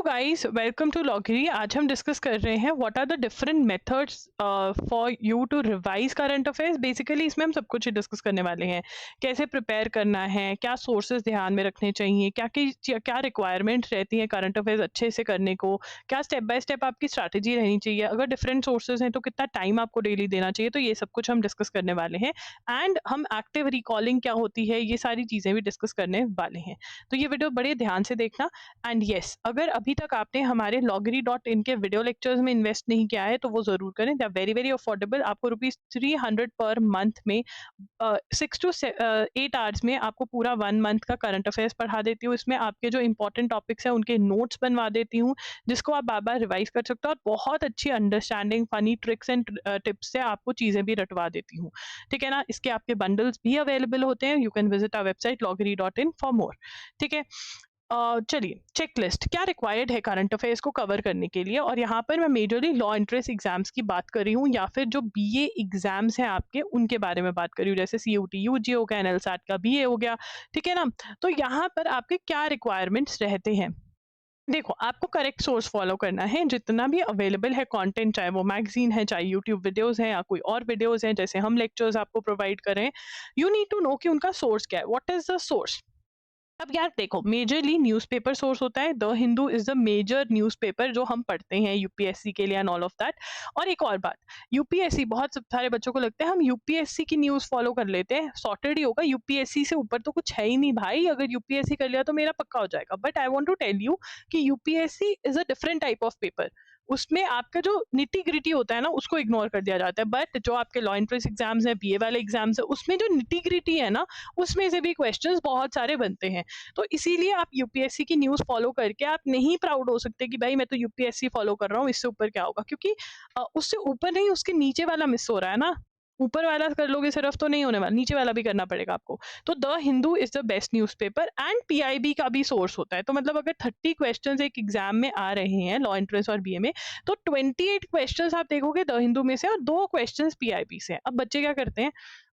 Hello guys, welcome to लॉगरी। आज हम डिस्कस कर रहे हैं what are the different methods for you to revise current affairs. Basically इसमें हम सब कुछ डिस्कस करने वाले हैं। कैसे प्रिपेयर करना है, क्या सोर्सेज ध्यान में रखने चाहिए, क्या रिक्वायरमेंट रहती है करंट अफेयर्स अच्छे से करने को, क्या स्टेप बाय स्टेप आपकी स्ट्रैटेजी रहनी चाहिए, अगर डिफरेंट सोर्सेज हैं तो कितना टाइम आपको डेली देना चाहिए। तो ये सब कुछ हम डिस्कस करने वाले हैं। एंड हम एक्टिव रिकॉलिंग क्या होती है, ये सारी चीज़ें भी डिस्कस करने वाले हैं। तो ये वीडियो बड़े ध्यान से देखना। एंड येस, अगर अभी तक आपने हमारे loggery.in के वीडियो लेक्चर्स में इन्वेस्ट नहीं किया है तो वो जरूर करें। They are very very affordable. आपको ₹300 पर मंथ में 6 to 8 आवर्स में आपको पूरा 1 मंथ का करंट अफेयर्स पढ़ा देती हूँ। इसमें आपके जो इंपॉर्टेंट टॉपिक्स हैं उनके नोट्स बनवा देती हूँ, जिसको आप बार बार रिवाइज कर सकते हो, और बहुत अच्छी understanding, funny tricks and tips से आपको चीज़ें भी रटवा देती हूँ। ठीक है ना। इसके आपके बंडल्स भी अवेलेबल होते हैं। You can visit our website loggery.in for more. ठीक है। चलिए, चेकलिस्ट क्या रिक्वायर्ड है करंट अफेयर्स को कवर करने के लिए। और यहाँ पर मैं मेजरली लॉ एंट्रेंस एग्जाम्स की बात कर रही हूँ, या फिर जो बीए एग्जाम्स हैं आपके उनके बारे में बात कर रही हूँ, जैसे सीयूटी यूजी हो गया, एनएलसैट का बीए हो गया। ठीक है ना। तो यहाँ पर आपके क्या रिक्वायरमेंट्स रहते हैं। देखो, आपको करेक्ट सोर्स फॉलो करना है। जितना भी अवेलेबल है कंटेंट, चाहे वो मैगजीन है, चाहे यूट्यूब वीडियोस हैं, या कोई और वीडियोस हैं, जैसे हम लेक्चर्स आपको प्रोवाइड करें, यू नीड टू नो कि उनका सोर्स क्या है, व्हाट इज द सोर्स। अब यार देखो, मेजरली न्यूज़पेपर सोर्स होता है। The Hindu is the major newspaper जो हम पढ़ते हैं यूपीएससी के लिए एंड ऑल ऑफ दैट। और एक और बात, यूपीएससी, बहुत सारे बच्चों को लगता है हम यूपीएससी की न्यूज़ फॉलो कर लेते हैं, सॉर्टेड ही होगा, यूपीएससी से ऊपर तो कुछ है ही नहीं भाई। अगर यूपीएससी कर लिया तो मेरा पक्का हो जाएगा। But I want to tell you कि UPSC is a different type of paper. उसमें आपका जो निटी ग्रिटी होता है ना, उसको इग्नोर कर दिया जाता है। बट जो आपके लॉ एंट्रेंस एग्जाम्स हैं, बीए वाले एग्जाम्स है, उसमें जो निटी ग्रिटी है ना, उसमें से भी क्वेश्चंस बहुत सारे बनते हैं। तो इसीलिए आप यूपीएससी की न्यूज़ फॉलो करके आप नहीं प्राउड हो सकते कि भाई मैं तो यूपीएससी फॉलो कर रहा हूँ, इससे ऊपर क्या होगा। क्योंकि उससे ऊपर नहीं, उसके नीचे वाला मिस हो रहा है ना। ऊपर वाला कर लोगे सिर्फ तो नहीं होने वाला, नीचे वाला भी करना पड़ेगा आपको। तो the Hindu is the best newspaper and PIB का भी सोर्स होता है। तो मतलब अगर 30 क्वेश्चंस एक एग्जाम में आ रहे हैं लॉ एंट्रेंस और बीए में, तो 28 क्वेश्चंस आप देखोगे द हिंदू में से और 2 क्वेश्चंस पीआईबी से। अब बच्चे क्या करते हैं,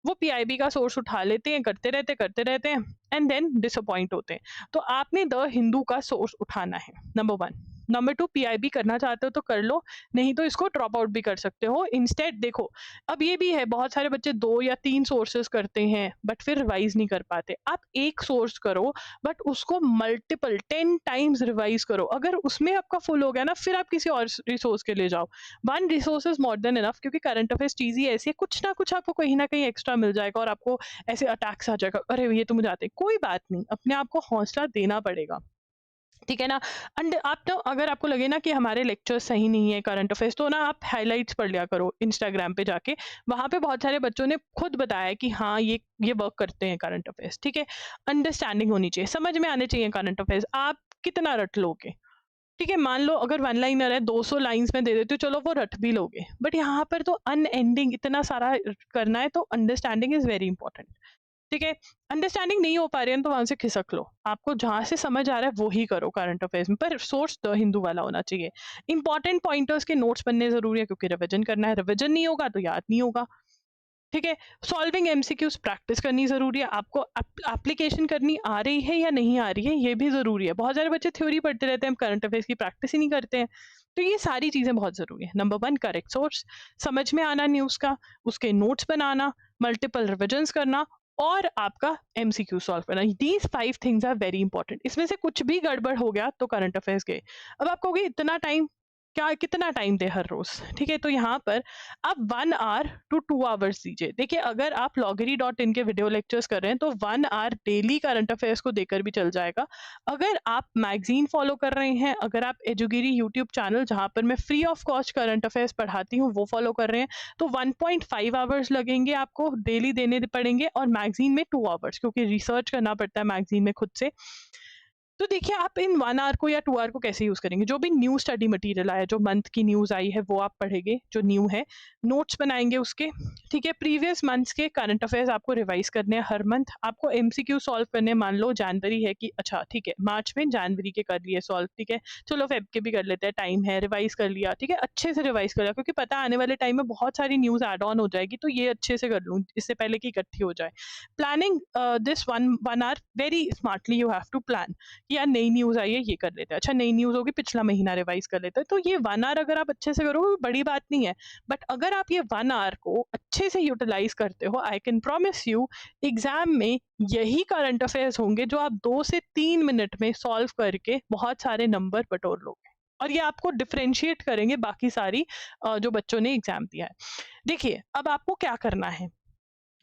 वो पीआईबी का सोर्स उठा लेते हैं, करते रहते हैं एंड देन डिसअपॉइंट होते हैं। तो आपने द हिंदू का सोर्स उठाना है, नंबर 1। नंबर 2, पीआईबी करना चाहते हो तो कर लो, नहीं तो इसको ड्रॉप आउट भी कर सकते हो। इंस्टेड देखो, अब ये भी है, बहुत सारे बच्चे 2 या 3 सोर्सेस करते हैं बट फिर रिवाइज नहीं कर पाते। आप एक सोर्स करो बट उसको मल्टीपल 10 टाइम्स रिवाइज करो। अगर उसमें आपका फुल हो गया ना, फिर आप किसी और रिसोर्स के लिए जाओ। 1 resource is more than enough, क्योंकि करंट अफेयर्स चीज ही ऐसी है, कुछ ना कुछ आपको कहीं ना कहीं एक्स्ट्रा मिल जाएगा और आपको ऐसे अटैक्स आ जाएगा, अरे ये तो मुझे आते हैं। कोई बात नहीं, अपने आप को हौसला देना पड़ेगा। ठीक है ना। एंड आप तो, अगर आपको लगे ना कि हमारे लेक्चर सही नहीं है करंट अफेयर्स, तो ना आप हाइलाइट्स पढ़ लिया करो इंस्टाग्राम पे जाके। वहां पे बहुत सारे बच्चों ने खुद बताया कि हाँ ये वर्क करते हैं करंट अफेयर्स। ठीक है। अंडरस्टैंडिंग होनी चाहिए, समझ में आने चाहिए करंट अफेयर्स। आप कितना रट लोगे। ठीक है, मान लो अगर 1 लाइनर है, 200 लाइन्स में दे देती हूँ, चलो वो रट भी लोगे। बट यहाँ पर तो अनएंडिंग इतना सारा करना है, तो अंडरस्टैंडिंग इज वेरी इंपॉर्टेंट। ठीक है। अंडरस्टैंडिंग नहीं हो पा रही है तो वहां से खिसक लो। आपको जहां से समझ आ रहा है वो ही करो करंट अफेयर्स में, पर सोर्स द हिंदू वाला होना चाहिए। इंपॉर्टेंट पॉइंटर्स के नोट्स बनने जरूरी है, क्योंकि रिवीजन करना है। रिवीजन नहीं होगा तो याद नहीं होगा। ठीक है। सॉल्विंग एमसीक्यूज प्रैक्टिस करनी जरूरी है। आपको एप्लीकेशन करनी आ रही है या नहीं आ रही है, ये भी जरूरी है। बहुत सारे बच्चे थ्योरी पढ़ते रहते हैं, करंट अफेयर्स की प्रैक्टिस ही नहीं करते हैं। तो ये सारी चीजें बहुत जरूरी है। नंबर 1, करेक्ट सोर्स, समझ में आना न्यूज का, उसके नोट्स बनाना, मल्टीपल रिविजन्स करना, और आपका एमसीक्यू सॉल्व करना। These 5 things are very important. इसमें से कुछ भी गड़बड़ हो गया तो करंट अफेयर्स गए। अब आप कहोगे इतना टाइम, क्या कितना टाइम दे हर रोज। ठीक है, तो यहाँ पर आप 1 आवर to 2 आवर्स दीजिए। देखिए, अगर आप loggery.in के वीडियो लेक्चर्स कर रहे हैं तो 1 आवर डेली करंट अफेयर्स को देकर भी चल जाएगा। अगर आप मैगजीन फॉलो कर रहे हैं, अगर आप एजुगिरी यूट्यूब चैनल, जहाँ पर मैं free of cost current affairs पढ़ाती हूँ, वो फॉलो कर रहे हैं, तो 1.5 आवर्स लगेंगे आपको डेली देने पड़ेंगे, और मैगजीन में 2 आवर्स, क्योंकि रिसर्च करना पड़ता है मैगजीन में खुद से। तो देखिए, आप इन 1 आवर को या 2 आवर को कैसे यूज करेंगे। जो भी न्यू स्टडी मटेरियल आया, जो मंथ की न्यूज आई है, वो आप पढ़ेंगे, जो न्यू है, नोट्स बनाएंगे उसके। ठीक है। प्रीवियस मंथ्स के करंट अफेयर्स आपको रिवाइज करने हैं हर मंथ। आपको एमसीक्यू सॉल्व करने हैं। मान लो जनवरी है कि अच्छा ठीक है, मार्च में जनवरी के कर लिए सॉल्व, ठीक है, चलो फेब के भी कर लेते हैं, टाइम है, रिवाइज कर लिया। ठीक है, अच्छे से रिवाइज कर लिया, क्योंकि पता आने वाले टाइम में बहुत सारी न्यूज एड ऑन हो जाएगी, तो ये अच्छे से कर लूँ इससे पहले कि इकट्ठी हो जाए। Planning this 1 hour very smartly, you have to plan कि यार नई न्यूज़ आई है ये कर लेते हैं, अच्छा नई न्यूज़ होगी पिछला महीना रिवाइज़ कर लेते हैं। तो ये 1 आवर अगर आप अच्छे से करोगे बड़ी बात नहीं है। बट अगर आप ये 1 आवर को अच्छे से यूटिलाइज़ करते हो, I can promise you exam में यही करंट अफेयर्स होंगे जो आप 2 से 3 मिनट में सॉल्व करके बहुत सारे नंबर बटोर लोगे। और ये आपको डिफरेंशिएट करेंगे बाकी सारी जो बच्चों ने एग्ज़ाम दिया है। देखिए, अब आपको क्या करना है,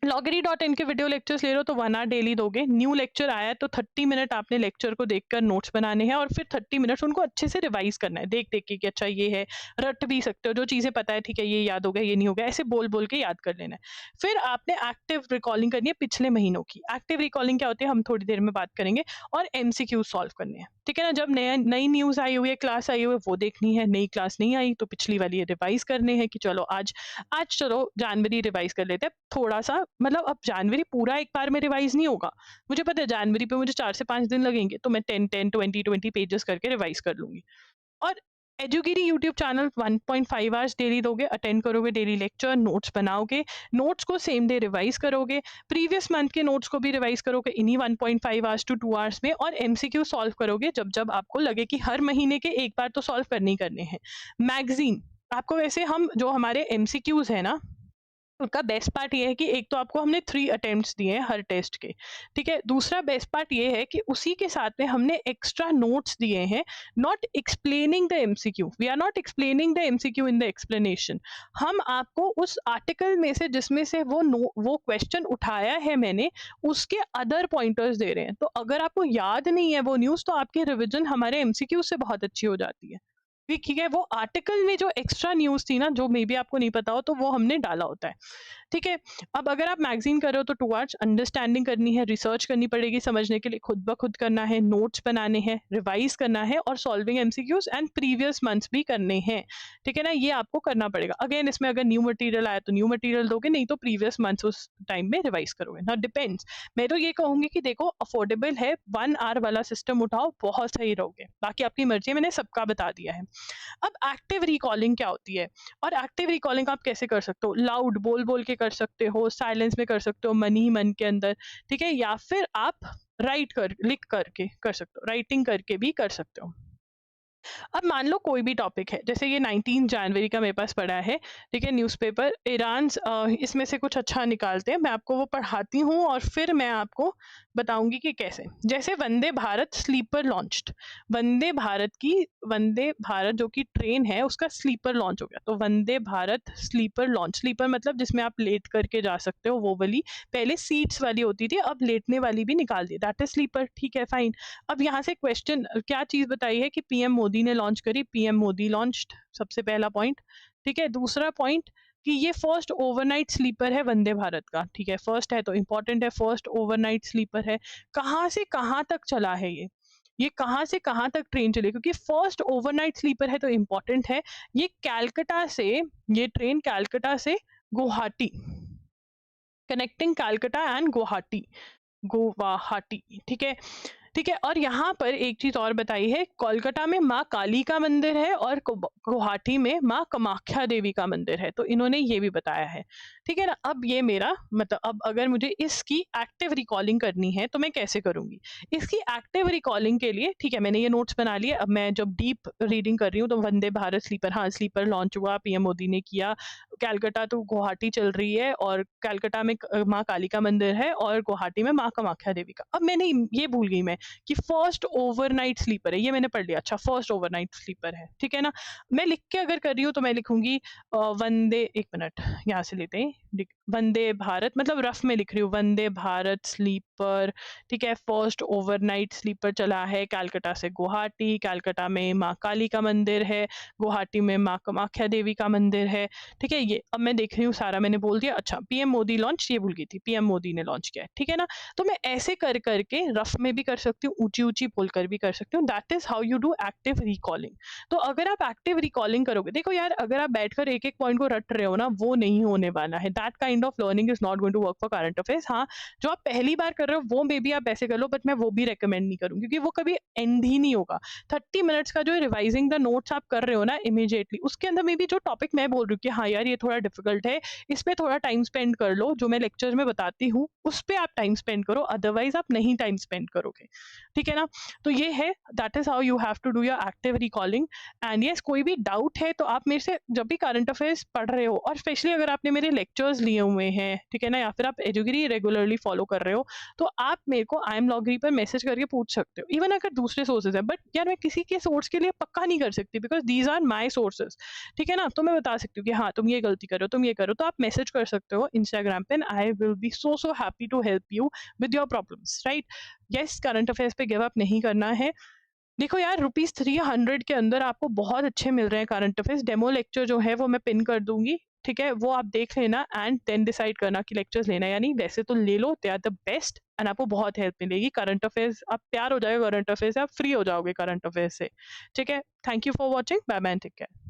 loggery.in के वीडियो लेक्चर्स ले रहे हो तो 1 आवर डेली दोगे। न्यू लेक्चर आया है तो 30 मिनट आपने लेक्चर को देखकर नोट्स बनाने हैं और फिर 30 मिनट्स उनको अच्छे से रिवाइज करना है, देख-देख के कि अच्छा ये है, रट भी सकते हो, जो चीज़ें पता है ठीक है ये याद हो गया, ये नहीं हो गया, ऐसे बोल-बोल के याद कर लेना है। फिर आपने एक्टिव रिकॉलिंग करनी है पिछले महीनों की। एक्टिव रिकॉलिंग क्या होती है हम थोड़ी देर में बात करेंगे और एमसीक्यू सॉल्व करने हैं, ठीक है ना? जब नया नई न्यूज़ आई हुई है, क्लास आई हुई है वो देखनी है, नई क्लास नहीं आई तो पिछली वाली रिवाइज करने हैं कि चलो आज आज चलो जनवरी रिवाइज कर लेते हैं थोड़ा-सा, मतलब अब जनवरी पूरा एक बार में रिवाइज नहीं होगा। मुझे पता है जनवरी पे मुझे 4 से 5 दिन लगेंगे तो मैं 10-10, 20-20 पेजेज़ करके रिवाइज कर लूँगी। और एजुगिरी यूट्यूब चैनल 1.5 आवर्स डेली दोगे, अटेंड करोगे डेली लेक्चर, नोट्स बनाओगे, नोट्स को सेम डे रिवाइज करोगे, प्रीवियस मंथ के नोट्स को भी रिवाइज करोगे इन्हीं 1.5 आवर्स टू 2 आवर्स में, और एमसीक्यू सॉल्व करोगे जब-जब आपको लगे कि हर महीने के एक बार तो सॉल्व करने ही करने हैं। मैगज़ीन आपको, वैसे हम जो हमारे एमसीक्यूज़ है ना, उनका बेस्ट पार्ट ये है कि एक तो आपको हमने 3 अटेम्प्ट्स दिए हैं हर टेस्ट के, ठीक है? दूसरा बेस्ट पार्ट ये है कि उसी के साथ में हमने एक्स्ट्रा नोट्स दिए हैं, not explaining the MCQ, we are not explaining the MCQ in the explanation. हम आपको उस आर्टिकल में से जिसमें से वो क्वेश्चन उठाया है मैंने, उसके अदर पॉइंटर्स दे रहे हैं। तो अगर आपको याद नहीं है वो न्यूज़ तो आपकी रिविजन हमारे एमसीक्यू से बहुत अच्छी हो जाती है। ठीक है, वो आर्टिकल में जो एक्स्ट्रा न्यूज़ थी ना, जो मे बी आपको नहीं पता हो, तो वो हमने डाला होता है। ठीक है? अब अगर आप मैगज़ीन कर रहे हो तो 2 आवर्स अंडरस्टैंडिंग करनी है, रिसर्च करनी पड़ेगी समझने के लिए, खुद ब खुद करना है, नोट्स बनाने हैं, रिवाइज़ करना है और solving MCQs and previous months भी करने हैं। ठीक है ना? ये आपको करना पड़ेगा। अगेन इसमें अगर न्यू मटीरियल आया तो न्यू मटीरियल दोगे, नहीं तो प्रीवियस मंथ्स उस टाइम में रिवाइज़ करोगे। नाउ डिपेंड्स, मैं तो ये कहूँगी कि देखो अफोर्डेबल है, 1 आवर वाला सिस्टम उठाओ, बहुत सही रहोगे। बाकी आपकी मर्ज़ी है, मैंने सबका बता दिया है। अब एक्टिव रिकॉलिंग क्या होती है और एक्टिव रिकॉलिंग आप कैसे कर सकते हो? लाउड बोल-बोल के कर सकते हो, साइलेंस में कर सकते हो, मन ही मन के अंदर, ठीक है? या फिर आप लिख करके कर सकते हो, राइटिंग करके भी कर सकते हो। अब मान लो कोई भी टॉपिक है, जैसे ये 19 जनवरी का मेरे पास पड़ा है, ठीक है, न्यूज़पेपर ईरान, इसमें से कुछ अच्छा निकालते हैं, मैं आपको वो पढ़ाती हूँ और फिर मैं आपको बताऊंगी कि कैसे। जैसे वंदे भारत स्लीपर लॉन्च्ड, वंदे भारत जो कि ट्रेन है उसका स्लीपर लॉन्च हो गया, तो Vande Bharat sleeper launch, sleeper मतलब जिसमें आप लेट करके जा सकते हो, वो वाली पहले सीट्स वाली होती थी, अब लेटने वाली भी निकाल दी, दैट इज स्लीपर, ठीक है फाइन। अब यहाँ से क्वेश्चन क्या चीज़ बताई है कि पीएम मोदी ने लॉन्च करी, पीएम मोदी लॉन्च्ड, सबसे पहला पॉइंट, ठीक है। दूसरा पॉइंट कि ये फर्स्ट ओवरनाइट स्लीपर है वंदे भारत का, ठीक है, फर्स्ट है तो इंपॉर्टेंट है, फर्स्ट ओवरनाइट स्लीपर है। कहाँ से कहाँ तक चला है ये कहाँ से कहाँ तक ट्रेन चली, क्योंकि फर्स्ट ओवरनाइट स्लीपर है तो इम्पॉर्टेंट है। ये कैलकटा से, ये ट्रेन कैलकटा से Guwahati, connecting Calcutta and Guwahati, Guwahati, ठीक है। ठीक है, और यहाँ पर एक चीज और बताई है, कोलकाता में माँ काली का मंदिर है और गुवाहाटी में माँ कामाख्या देवी का मंदिर है, तो इन्होंने ये भी बताया है, ठीक है ना। अब ये मेरा मतलब, अब अगर मुझे इसकी एक्टिव रिकॉलिंग करनी है तो मैं कैसे करूंगी इसकी एक्टिव रिकॉलिंग के लिए, ठीक है, मैंने ये नोट्स बना लिए। अब मैं जब डीप रीडिंग कर रही हूँ तो वंदे भारत स्लीपर, हाँ स्लीपर लॉन्च हुआ, पीएम मोदी ने किया, कैलकाटा तो गुवाहाटी चल रही है, और कैलकाटा में माँ काली का मंदिर है और गुवाहाटी में माँ कामाख्या देवी का। अब मैंने ये भूल गई मैं कि फर्स्ट ओवरनाइट स्लीपर है, ये मैंने पढ़ लिया, अच्छा फर्स्ट ओवरनाइट स्लीपर है, ठीक है ना। मैं लिख के अगर कर रही हूँ तो मैं लिखूंगी वंदे, एक मिनट यहाँ से लेते हैं, वंदे भारत, मतलब रफ में लिख रही हूँ, वंदे भारत स्लीपर, ठीक है, फर्स्ट ओवरनाइट स्लीपर चला है कैलकाटा से गुवाहाटी, कैलकाटा में माँ काली का मंदिर है, गुवाहाटी में माँ कामाख्या देवी का मंदिर है, ठीक है। ये अब मैं देख रही हूँ सारा मैंने बोल दिया। अच्छा पीएम मोदी लॉन्च, ये भूल गई थी, पीएम मोदी ने लॉन्च किया है, ठीक है ना। तो मैं ऐसे कर करके रफ में भी कर सकती हूँ, ऊंची ऊंची बोलकर भी कर सकती हूँ, that is how you do active recalling. तो अगर आप एक्टिव रिकॉलिंग करोगे, देखो यार अगर आप बैठकर एक एक पॉइंट को रट रहे हो ना, वो नहीं होने वाला है, that kind of learning is not going to work for current affairs. हाँ, जो आप पहली बार कर रहे हो वो मे बी आप ऐसे कर लो, बट मैं वो भी रेकमेंड नहीं करूँ, क्योंकि वो कभी एंड ही नहीं होगा। 30 मिनट्स का जो रिवाइजिंग द नोट्स आप कर रहे हो ना इमीडिएटली, उसके अंदर मे बी जो टॉपिक मैं बोल रही हूँ कि हाँ यार लिए थोड़ा डिफिकल्ट है, इस पे थोड़ा टाइम स्पेंड कर लो, जो मैं लेक्चर्स में बताती हूँ उस पे आप टाइम स्पेंड करो, अदरवाइज आप नहीं टाइम स्पेंड करोगे, ठीक है ना? तो ये है, that is how you have to do your active recalling. And yes, कोई भी डाउट है तो आप मेरे से जब भी करंट अफेयर्स पढ़ रहे हो, और स्पेशली अगर आपने मेरे लेक्चर्स लिए हुए हैं, ठीक है ना, या फिर आप एजुगिरी रेगुलरली फॉलो कर रहे हो, तो आप मेरे को आई एम लॉगरी पर मैसेज करके पूछ सकते हो, इवन अगर दूसरे सोर्सेज है। बट यार मैं किसी के सोर्स के लिए पक्का नहीं कर सकती, because these are my sources, ठीक है ना? तो मैं बता सकती हूँ कि हाँ तुम ये गलती करो, तुम ये करो, तो आप मैसेज कर सकते हो इंस्टाग्राम पे, I will be so so happy to help you with your problems, right? Yes, current affairs पे गिव अप नहीं करना है। देखो यार, ₹300 के अंदर आपको बहुत अच्छे मिल रहे हैं करंट अफेयर्स। डेमो लेक्चर जो है वो मैं पिन कर दूँगी, ठीक है? वो आप देख लेना एंड देन डिसाइड करना कि लेक्चर्स लेना है या नहीं। वैसे तो ले लो, they are the best and आपको बहुत हेल्प मिलेगी। करंट अफेयर्स, आप प्यार हो जाएगा करंट अफेयर्स से, आप फ्री हो जाओगे करंट अफेयर्स से, ठीक है? Thank you for watching. Bye bye and take care.